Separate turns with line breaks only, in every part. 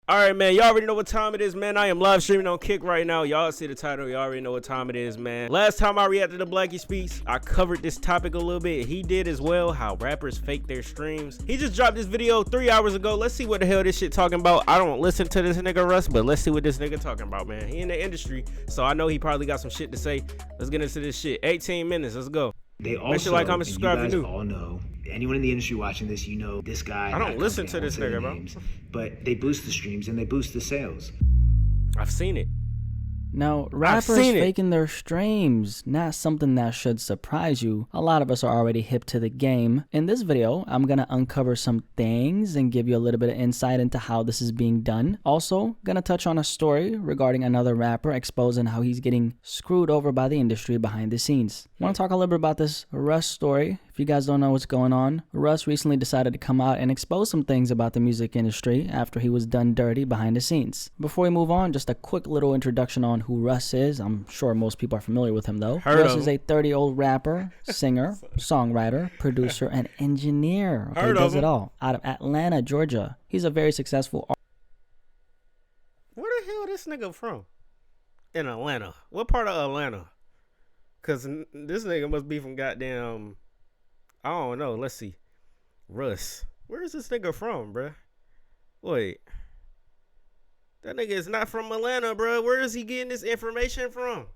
All right, man. Y'all already know what time it is, man. I am live streaming on Kick right now. Y'all see the title. Y'all already know what time it is, man. Last time I reacted to Blackie Speaks, I covered this topic a little bit. He did as well, how rappers fake their streams. He just dropped this video 3 hours ago. Let's see what the hell this shit talking about. I don't listen to this nigga Russ, but let's see what this nigga talking about, man. He in the industry, so I know he probably got some shit to say. Let's get into this shit. 18 minutes. Let's go.
They also,
make sure like, comment, subscribe if you're new.
All know, anyone in the industry watching this, you know this guy.
I don't listen to this nigga, bro.
But they boost the streams and they boost the sales.
I've seen it.
Now, rappers faking their streams, not something that should surprise you. A lot of us are already hip to the game. In this video, I'm gonna uncover some things and give you a little bit of insight into how this is being done. Also, gonna touch on a story regarding another rapper exposing how he's getting screwed over by the industry behind the scenes. Wanna talk a little bit about this Russ story. If you guys don't know what's going on, Russ recently decided to come out and expose some things about the music industry after he was done dirty behind the scenes. Before we move on, just a quick little introduction on who Russ is. I'm sure most people are familiar with him though. Russ is a 30-year-old rapper, singer, songwriter, producer, and engineer. Okay, he does it all. Out of Atlanta, Georgia. He's a very successful artist.
Where the hell this nigga from? In Atlanta. What part of Atlanta? Cause this nigga must be from goddamn, I don't know. Let's see. Russ. Where is this nigga from, bruh? Wait. That nigga is not from Atlanta, bruh. Where is he getting this information from?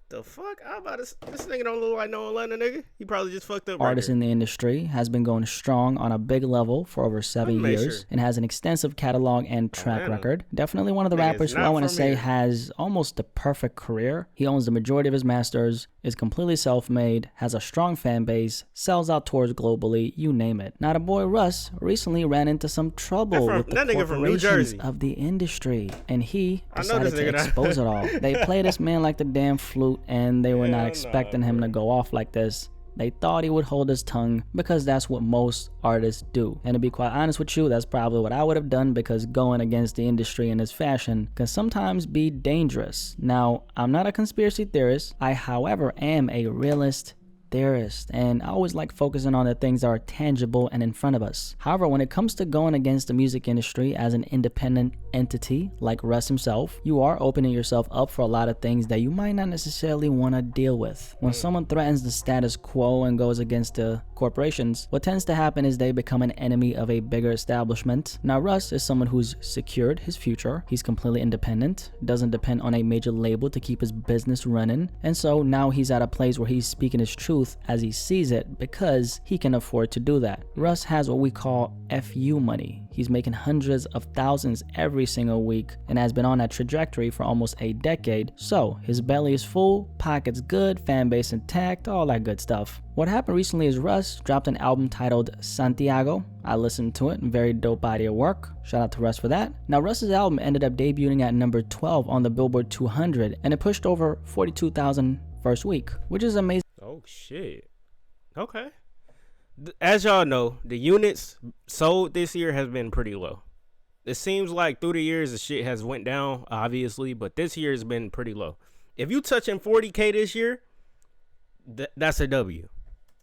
The fuck? This nigga don't look like no Atlanta nigga. He probably just fucked up.
Artist in the industry, has been going strong on a big level for over 7 years and has an extensive catalog and track record. Definitely one of the rappers who I want to say has almost the perfect career. He owns the majority of his masters, is completely self-made, has a strong fan base, sells out tours globally, you name it. Now the boy Russ recently ran into some trouble with the corporations of the industry, and he decided to expose it all. They play this man like the damn flute, and they were not expecting him to go off like this. They thought he would hold his tongue because that's what most artists do. And to be quite honest with you, that's probably what I would have done, because going against the industry in this fashion can sometimes be dangerous. Now, I'm not a conspiracy theorist. I, however, am a realist theorist, and I always like focusing on the things that are tangible and in front of us. However, when it comes to going against the music industry as an independent entity like Russ himself, you are opening yourself up for a lot of things that you might not necessarily want to deal with. When someone threatens the status quo and goes against the corporations, what tends to happen is they become an enemy of a bigger establishment. Now, Russ is someone who's secured his future. He's completely independent, doesn't depend on a major label to keep his business running, and so now he's at a place where he's speaking his truth as he sees it because he can afford to do that. Russ has what we call FU money. He's making hundreds of thousands every single week and has been on that trajectory for almost a decade. So his belly is full, pockets good, fan base intact, all that good stuff. What happened recently is Russ dropped an album titled Santiago. I listened to it, very dope body of work. Shout out to Russ for that. Now, Russ's album ended up debuting at number 12 on the Billboard 200, and it pushed over 42,000 first week, which is amazing.
Oh shit. Okay. As y'all know, the units sold this year has been pretty low. It seems like through the years the shit has went down, obviously, but this year has been pretty low. If you touching 40K this year, that's a W.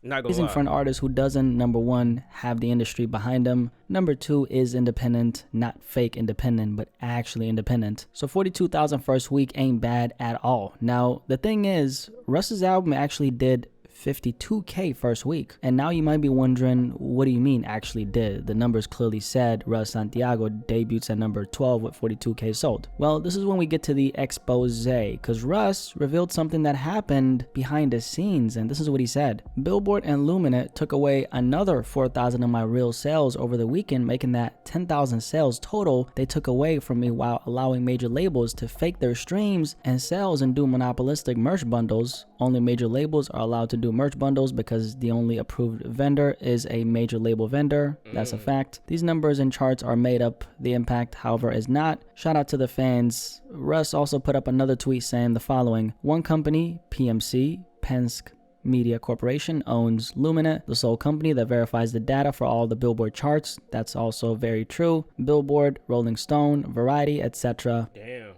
Not gonna lie.
For an artist who doesn't, number one, have the industry behind them. Number two, is independent, not fake independent, but actually independent. So 42,000 first week ain't bad at all. Now, the thing is, Russ's album actually did 52K first week. And now you might be wondering, what do you mean actually did? The numbers clearly said Russ Santiago debuts at number 12 with 42K sold. Well, this is when we get to the expose, because Russ revealed something that happened behind the scenes, and this is what he said. Billboard and Luminate took away another 4,000 of my real sales over the weekend, making that 10,000 sales total they took away from me, while allowing major labels to fake their streams and sales and do monopolistic merch bundles. Only major labels are allowed to do merch bundles because the only approved vendor is a major label vendor. That's a fact. These numbers and charts are made up. The impact, however, is not. Shout out to the fans. Russ also put up another tweet saying the following: one company, PMC, Penske Media Corporation, owns Luminate, the sole company that verifies the data for all the Billboard charts. That's also very true. Billboard, Rolling Stone, Variety, etc.
Damn.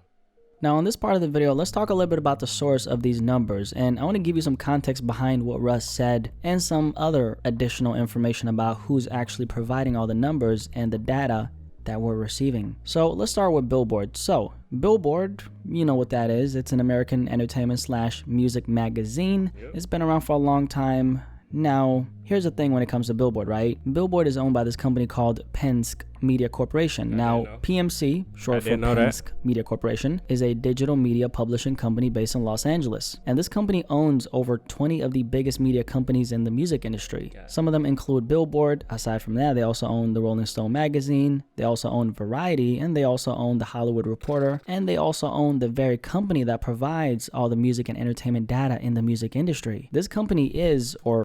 Now, in this part of the video, let's talk a little bit about the source of these numbers, and I want to give you some context behind what Russ said and some other additional information about who's actually providing all the numbers and the data that we're receiving. So let's start with Billboard. So Billboard, you know what that is. It's an American entertainment / music magazine. It's been around for a long time. Now, here's the thing when it comes to Billboard, right? Billboard is owned by this company called Penske Media Corporation. Now, PMC, short for Penske Media Corporation, is a digital media publishing company based in Los Angeles. And this company owns over 20 of the biggest media companies in the music industry. Some of them include Billboard. Aside from that, they also own the Rolling Stone magazine. They also own Variety, and they also own the Hollywood Reporter. And they also own the very company that provides all the music and entertainment data in the music industry. This company is, or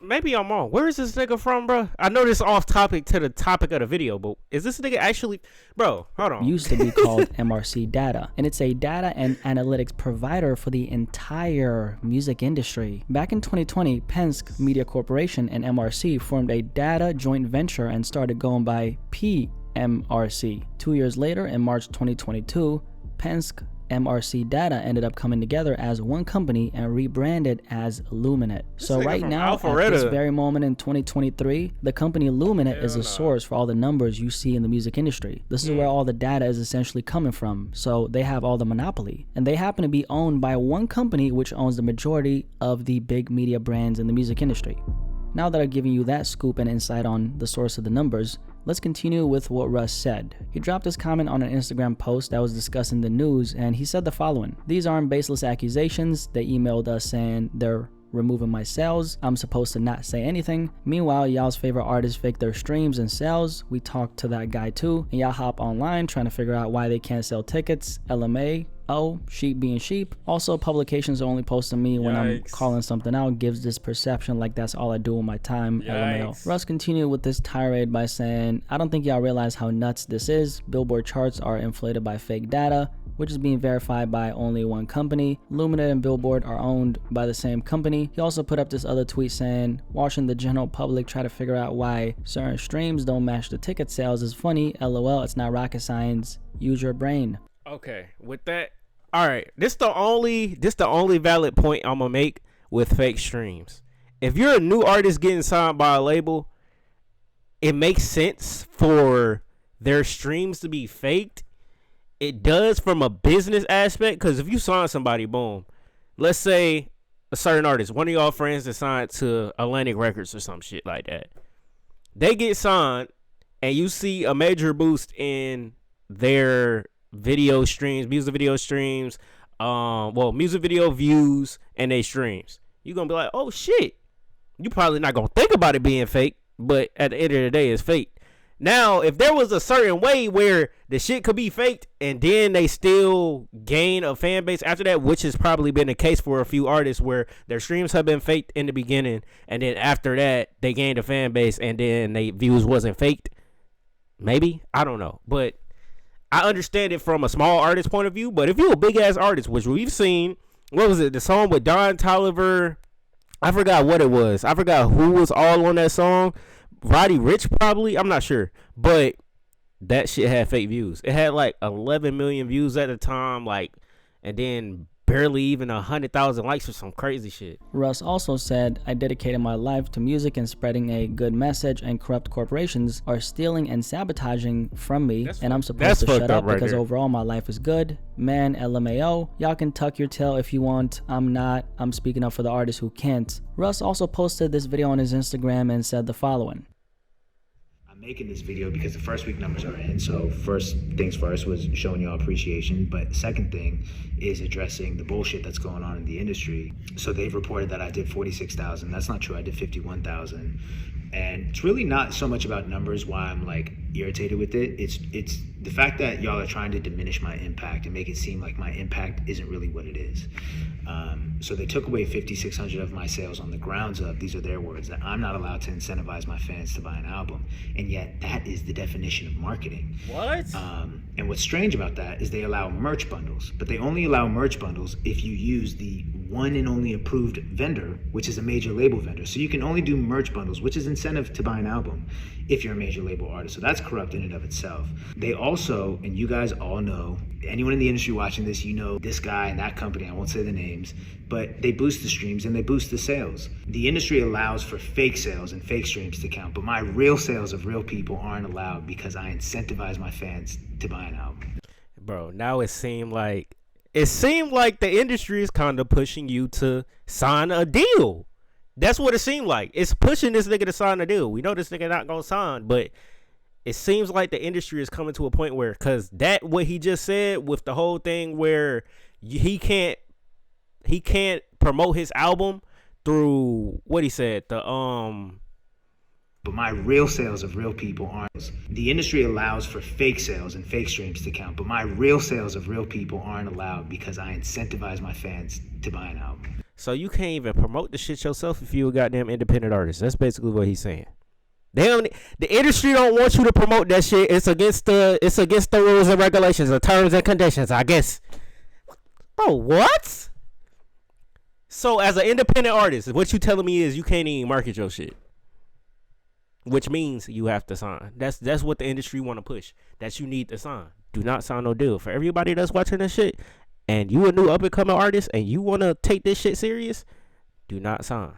maybe I'm wrong. Where is this nigga from, bro? I know this off topic to the topic of the video, but is this nigga actually, bro? Hold on.
Used to be called MRC Data, and it's a data and analytics provider for the entire music industry. Back in 2020, Penske Media Corporation and MRC formed a data joint venture and started going by PMRC. 2 years later, in March 2022, Penske MRC Data ended up coming together as one company and rebranded as Luminate. So right now, at this very moment in 2023, the company Luminate is a source for all the numbers you see in the music industry. This is where all the data is essentially coming from. So they have all the monopoly. And they happen to be owned by one company which owns the majority of the big media brands in the music industry. Now that I've given you that scoop and insight on the source of the numbers, let's continue with what Russ said. He dropped his comment on an Instagram post that was discussing the news, and he said the following: "These aren't baseless accusations. They emailed us saying they're removing my sales. I'm supposed to not say anything. Meanwhile, y'all's favorite artists fake their streams and sales. We talked to that guy too, and y'all hop online trying to figure out why they can't sell tickets. LMA. Oh, sheep being sheep. Also, publications are only posting me when I'm calling something out. Gives this perception like that's all I do with my time. LMAO." Russ continued with this tirade by saying, "I don't think y'all realize how nuts this is. Billboard charts are inflated by fake data, which is being verified by only one company. Luminate and Billboard are owned by the same company." He also put up this other tweet saying, "Watching the general public try to figure out why certain streams don't match the ticket sales is funny. LOL, it's not rocket science. Use your brain."
Okay, with that, all right. This the only valid point I'm gonna make with fake streams. If you're a new artist getting signed by a label, it makes sense for their streams to be faked. It does from a business aspect, because if you sign somebody, boom, let's say a certain artist, one of y'all friends that signed to Atlantic Records or some shit like that, they get signed, and you see a major boost in their video streams, music video streams, music video views, and they streams. You're gonna be like, oh shit. You probably not gonna think about it being fake, but at the end of the day, it's fake. Now, if there was a certain way where the shit could be faked and then they still gain a fan base after that, which has probably been the case for a few artists where their streams have been faked in the beginning, and then after that they gained a fan base and then they views wasn't faked. Maybe, I don't know, but I understand it from a small artist point of view. But if you're a big ass artist, which we've seen, what was it, the song with Don Toliver? I forgot what it was. I forgot who was all on that song. Roddy Ricch probably, I'm not sure, but that shit had fake views. It had like 11 million views at the time, like, and then barely even 100,000 likes or some crazy shit.
Russ also said, "I dedicated my life to music and spreading a good message, and corrupt corporations are stealing and sabotaging from me, and I'm supposed to shut up because overall my life is good. Man, LMAO, y'all can tuck your tail if you want. I'm not. I'm speaking up for the artists who can't." Russ also posted this video on his Instagram and said the following:
"Making this video because the first week numbers are in. So first things first was showing y'all appreciation, but second thing is addressing the bullshit that's going on in the industry. So they've reported that I did 46,000. That's not true. I did 51,000. And it's really not so much about numbers why I'm like irritated with it. It's the fact that y'all are trying to diminish my impact and make it seem like my impact isn't really what it is. So they took away 5,600 of my sales on the grounds of, these are their words, that I'm not allowed to incentivize my fans to buy an album. And yet that is the definition of marketing.
What?
And what's strange about that is they allow merch bundles, but they only allow merch bundles if you use the one and only approved vendor, which is a major label vendor. So you can only do merch bundles, which is incentive to buy an album if you're a major label artist. So that's corrupt in and of itself. They also Also, and you guys all know, anyone in the industry watching this, you know this guy and that company, I won't say the names, but they boost the streams and they boost the sales. The industry allows for fake sales and fake streams to count, but my real sales of real people aren't allowed because I incentivize my fans to buy an album.
Bro, now it seemed like the industry is kind of pushing you to sign a deal. That's what it seemed like. It's pushing this nigga to sign a deal. We know this nigga not gonna sign, but it seems like the industry is coming to a point where, because that what he just said with the whole thing where he can't promote his album through what he said,
But my real sales of real people aren't. The industry allows for fake sales and fake streams to count, but my real sales of real people aren't allowed because I incentivize my fans to buy an album.
So you can't even promote the shit yourself if you a goddamn independent artist. That's basically what he's saying. The industry don't want you to promote that shit. It's against the rules and regulations, the terms and conditions, I guess. Bro, what? So as an independent artist, what you telling me is you can't even market your shit, which means you have to sign. That's what the industry want to push. That you need to sign. Do not sign no deal. For everybody that's watching this shit, and you a new up and coming artist, and you want to take this shit serious, do not sign.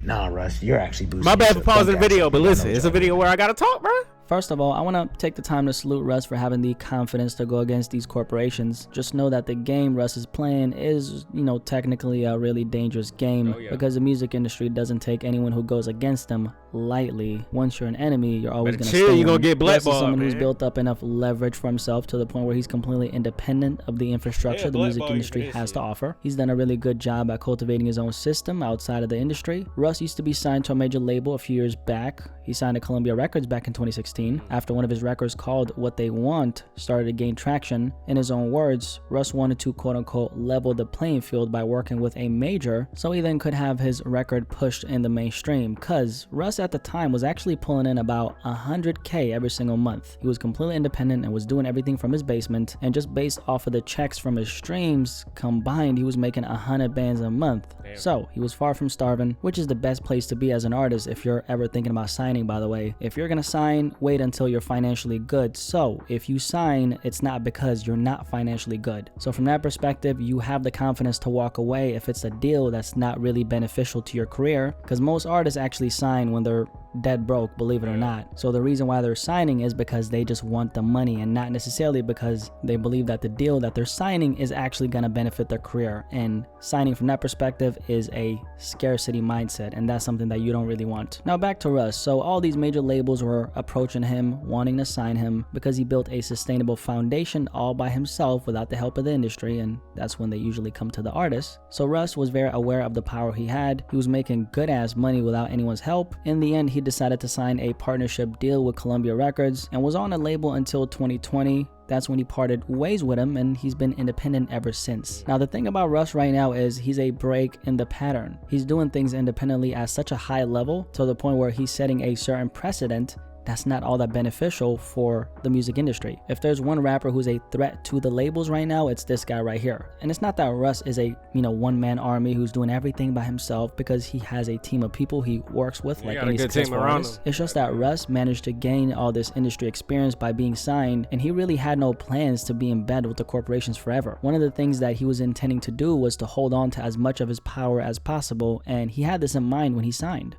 Nah, Russ, you're actually boosting.
My bad for pausing the video, but listen, it's a video where I gotta talk, bro.
First of all, I want to take the time to salute Russ for having the confidence to go against these corporations. Just know that the game Russ is playing is, technically a really dangerous game because the music industry doesn't take anyone who goes against them lightly. Once you're an enemy, you're always going to stay.
You're going to get blackballed,
Russ is someone who's built up enough leverage for himself to the point where he's completely independent of the infrastructure the music industry has to offer. He's done a really good job at cultivating his own system outside of the industry. Russ used to be signed to a major label a few years back. He signed to Columbia Records back in 2016. After one of his records called What They Want started to gain traction, in his own words, Russ wanted to quote-unquote level the playing field by working with a major so he then could have his record pushed in the mainstream, cause Russ at the time was actually pulling in about 100K every single month. He was completely independent and was doing everything from his basement, and just based off of the checks from his streams combined, he was making 100 bands a month. Damn. So he was far from starving, which is the best place to be as an artist if you're ever thinking about signing, by the way. If you're gonna sign, wait until you're financially good. So if you sign, it's not because you're not financially good. So from that perspective, you have the confidence to walk away if it's a deal that's not really beneficial to your career, because most artists actually sign when they're dead broke, believe it or not. So the reason why they're signing is because they just want the money and not necessarily because they believe that the deal that they're signing is actually going to benefit their career. And signing from that perspective is a scarcity mindset, and that's something that you don't really want. Now back to Russ. So all these major labels were approaching him, wanting to sign him because he built a sustainable foundation all by himself without the help of the industry, and that's when they usually come to the artist. So Russ was very aware of the power he had. He was making good ass money without anyone's help. In the end, he decided to sign a partnership deal with Columbia Records and was on the label until 2020. That's when he parted ways with him, and he's been independent ever since. Now the thing about Russ right now is he's a break in the pattern. He's doing things independently at such a high level to the point where he's setting a certain precedent that's not all that beneficial for the music industry. If there's one rapper who's a threat to the labels right now, it's this guy right here. And it's not that Russ is a, one-man army who's doing everything by himself, because he has a team of people he works with, like any successful artist. It's just that Russ managed to gain all this industry experience by being signed, and he really had no plans to be in bed with the corporations forever. One of the things that he was intending to do was to hold on to as much of his power as possible, and he had this in mind when he signed.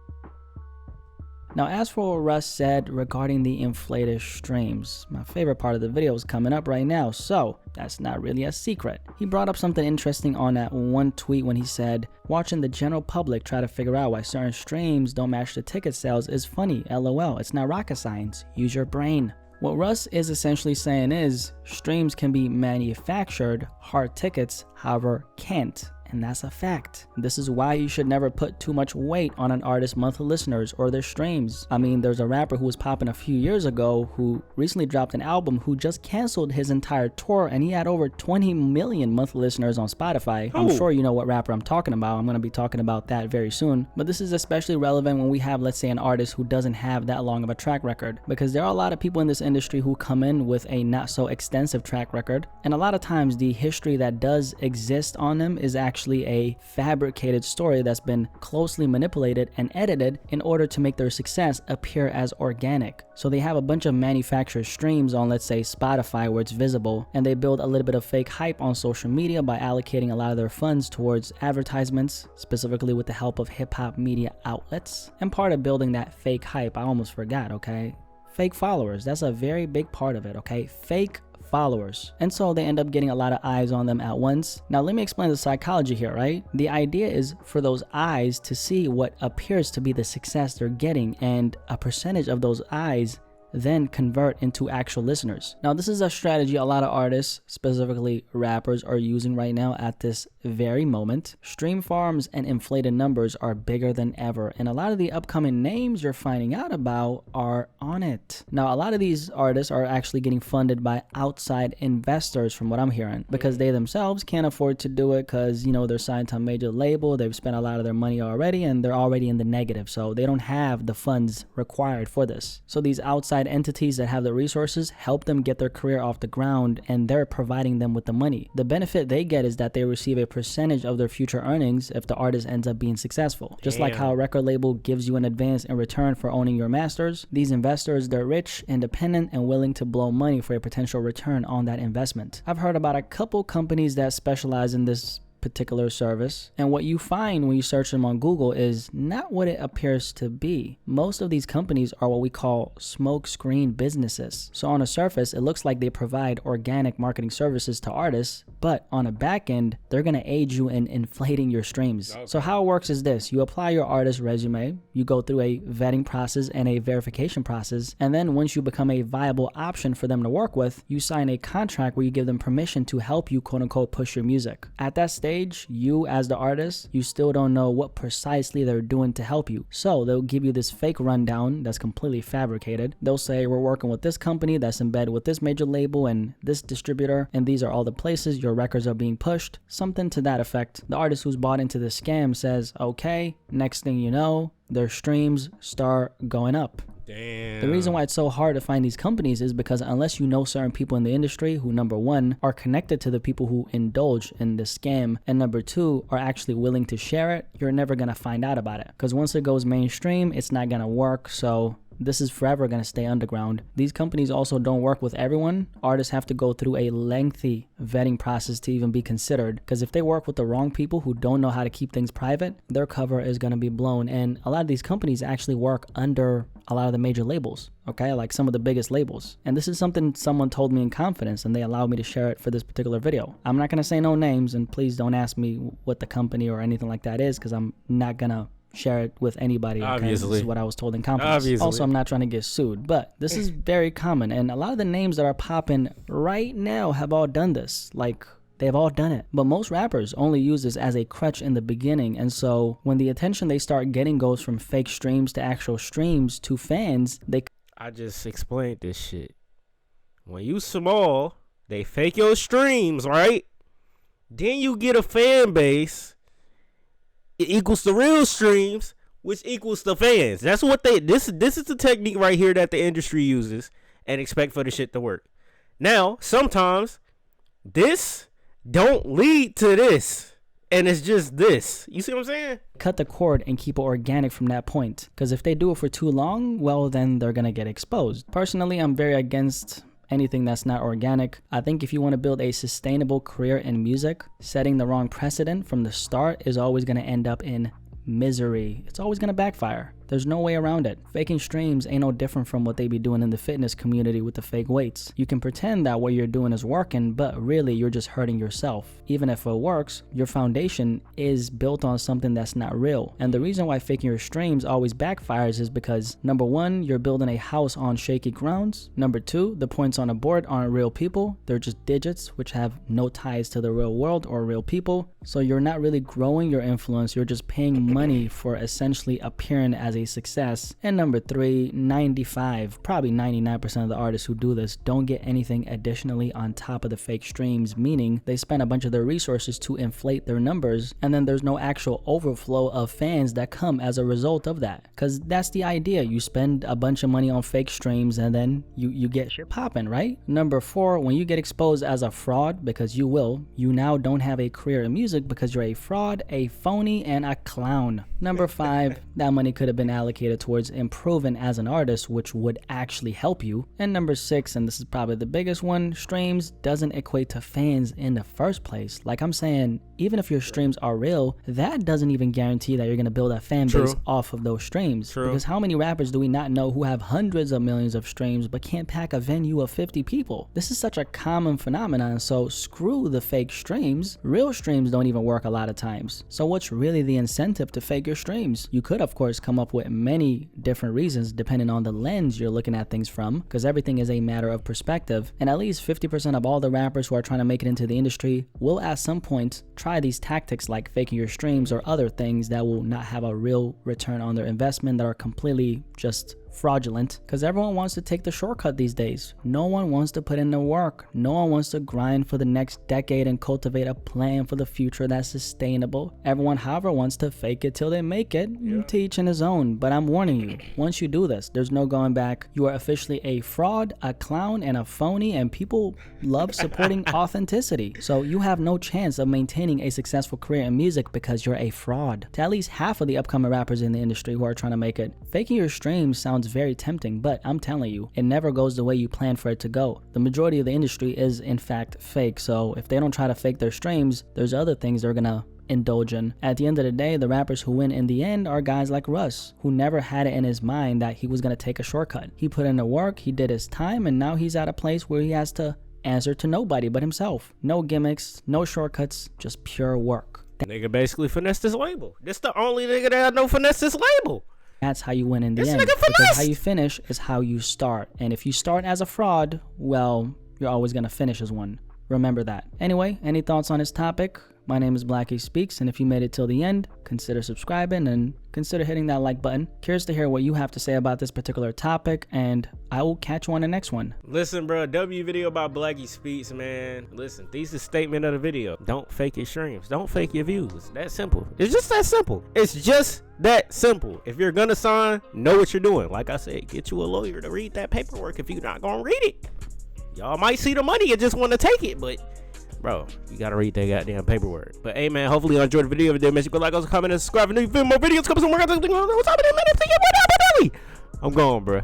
Now, as for what Russ said regarding the inflated streams, my favorite part of the video is coming up right now, so that's not really a secret. He brought up something interesting on that one tweet when he said, "Watching the general public try to figure out why certain streams don't match the ticket sales is funny, lol, it's not rocket science, use your brain." What Russ is essentially saying is, streams can be manufactured, hard tickets, however, can't. And that's a fact. This is why you should never put too much weight on an artist's monthly listeners or their streams. I mean, there's a rapper who was popping a few years ago who recently dropped an album who just canceled his entire tour, and he had over 20 million monthly listeners on Spotify. I'm sure you know what rapper I'm talking about. I'm going to be talking about that very soon. But this is especially relevant when we have, let's say, an artist who doesn't have that long of a track record, because there are a lot of people in this industry who come in with a not so extensive track record, and a lot of times the history that does exist on them is actually actually a fabricated story that's been closely manipulated and edited in order to make their success appear as organic. So they have a bunch of manufactured streams on, let's say, Spotify, where it's visible, and they build a little bit of fake hype on social media by allocating a lot of their funds towards advertisements, specifically with the help of hip-hop media outlets. And part of building that fake hype, I almost forgot, okay? Fake followers, that's a very big part of it, okay? Fake followers. And so they end up getting a lot of eyes on them at once. Now let me explain the psychology here, right? The idea is for those eyes to see what appears to be the success they're getting, and a percentage of those eyes then convert into actual listeners. Now, this is a strategy a lot of artists, specifically rappers, are using right now at this very moment. Stream farms and inflated numbers are bigger than ever, and a lot of the upcoming names you're finding out about are on it. Now, a lot of these artists are actually getting funded by outside investors, from what I'm hearing, because they themselves can't afford to do it because, you know, they're signed to a major label, they've spent a lot of their money already, and they're already in the negative, so they don't have the funds required for this. So these outside entities that have the resources help them get their career off the ground, and they're providing them with the money. The benefit they get is that they receive a percentage of their future earnings if the artist ends up being successful. Just like how a record label gives you an advance in return for owning your masters, these investors, they're rich, independent, and willing to blow money for a potential return on that investment. I've heard about a couple companies that specialize in this particular service, and what you find when you search them on Google is not what it appears to be. Most of these companies are what we call smoke screen businesses. So on the surface, it looks like they provide organic marketing services to artists, but on a back end, they're going to aid you in inflating your streams. Okay. So how it works is this: you apply your artist resume, you go through a vetting process and a verification process, and then once you become a viable option for them to work with, you sign a contract where you give them permission to help you, quote unquote, push your music. At that stage, you as the artist, you still don't know what precisely they're doing to help you. So they'll give you this fake rundown that's completely fabricated. They'll say, we're working with this company that's embedded with this major label and this distributor, and these are all the places your records are being pushed. Something to that effect. The artist who's bought into the scam says, okay, next thing you know, their streams start going up.
Damn.
The reason why it's so hard to find these companies is because unless you know certain people in the industry who, number one, are connected to the people who indulge in the scam, and number two, are actually willing to share it, you're never going to find out about it. Because once it goes mainstream, it's not going to work. So this is forever going to stay underground. These companies also don't work with everyone. Artists have to go through a lengthy vetting process to even be considered, because if they work with the wrong people who don't know how to keep things private, their cover is going to be blown. And a lot of these companies actually work under a lot of the major labels, okay, like some of the biggest labels. And this is something someone told me in confidence, and they allowed me to share it for this particular video. I'm not going to say no names, and please don't ask me what the company or anything like that is, because I'm not going to share it with anybody.
Obviously.
This is what I was told in confidence.
Obviously.
Also, I'm not trying to get sued, but this is very common, and a lot of the names that are popping right now have all done this. Like, they've all done it. But most rappers only use this as a crutch in the beginning, and so when the attention they start getting goes from fake streams to actual streams to fans,
I just explained this shit. When you small, they fake your streams, right? Then you get a fan base. It equals the real streams, which equals the fans. That's what this is the technique right here that the industry uses, and expect for the shit to work. Now, sometimes this don't lead to this, and it's just this. You see what I'm saying?
Cut the cord and keep it organic from that point, because if they do it for too long, well, then they're gonna get exposed. Personally, I'm very against anything that's not organic. I think if you want to build a sustainable career in music, setting the wrong precedent from the start is always going to end up in misery. It's always going to backfire. There's no way around it. Faking streams ain't no different from what they be doing in the fitness community with the fake weights. You can pretend that what you're doing is working, but really you're just hurting yourself. Even if it works, your foundation is built on something that's not real. And the reason why faking your streams always backfires is because, number one, you're building a house on shaky grounds. Number two, the points on a board aren't real people. They're just digits which have no ties to the real world or real people. So you're not really growing your influence. You're just paying money for essentially appearing as a a success. And number 3, 95, probably 99% of the artists who do this don't get anything additionally on top of the fake streams, meaning they spend a bunch of their resources to inflate their numbers, and then there's no actual overflow of fans that come as a result of that. Because that's the idea. You spend a bunch of money on fake streams and then you get shit popping, right? Number 4, when you get exposed as a fraud, because you will, you now don't have a career in music because you're a fraud, a phony, and a clown. Number 5, that money could have been allocated towards improving as an artist, which would actually help you. And number 6, and this is probably the biggest one, streams doesn't equate to fans in the first place. Like I'm saying, even if your streams are real, that doesn't even guarantee that you're going to build a fan base off of those streams. Because how many rappers do we not know who have hundreds of millions of streams but can't pack a venue of 50 people? This is such a common phenomenon, so screw the fake streams. Real streams don't even work a lot of times. So what's really the incentive to fake your streams? You could, of course, come up with many different reasons depending on the lens you're looking at things from, because everything is a matter of perspective, and at least 50% of all the rappers who are trying to make it into the industry will at some point try these tactics like faking your streams or other things that will not have a real return on their investment, that are completely just fraudulent, because everyone wants to take the shortcut these days. No one wants to put in the work. No one wants to grind for the next decade and cultivate a plan for the future that's sustainable. Everyone, however, wants to fake it till they make it. To each in his own. But I'm warning you, once you do this, there's no going back. You are officially a fraud, a clown, and a phony, and people love supporting authenticity. So you have no chance of maintaining a successful career in music because you're a fraud. To at least half of the upcoming rappers in the industry who are trying to make it, faking your streams sounds very tempting, but I'm telling you, it never goes the way you plan for it to go. The majority of the industry is in fact fake, so if they don't try to fake their streams, there's other things they're gonna indulge in. At the end of the day, the rappers who win in the end are guys like Russ, who never had it in his mind that he was gonna take a shortcut. He put in the work, he did his time, and now he's at a place where he has to answer to nobody but himself. No gimmicks, no shortcuts, just pure work.
Nigga basically finessed this label. This the only nigga that no finesse this label.
That's how you win in the end, because how you finish is how you start. And if you start as a fraud, well, you're always going to finish as one. Remember that. Anyway, any thoughts on this topic? My name is Blackie Speaks, and if you made it till the end, consider subscribing and consider hitting that like button. Curious to hear what you have to say about this particular topic, and I will catch you on the next one.
Listen, bro, W video about Blackie Speaks, man. Listen, thesis statement of the video. Don't fake your streams. Don't fake your views. It's that simple. It's just that simple. It's just that simple. If you're gonna sign, know what you're doing. Like I said, get you a lawyer to read that paperwork if you're not gonna read it. Y'all might see the money and just want to take it, but bro, you gotta read that goddamn paperwork. But hey, man, hopefully you enjoyed the video. If you did, make sure you go like, comment, and subscribe. And if you more videos coming soon, I'm gone, bro.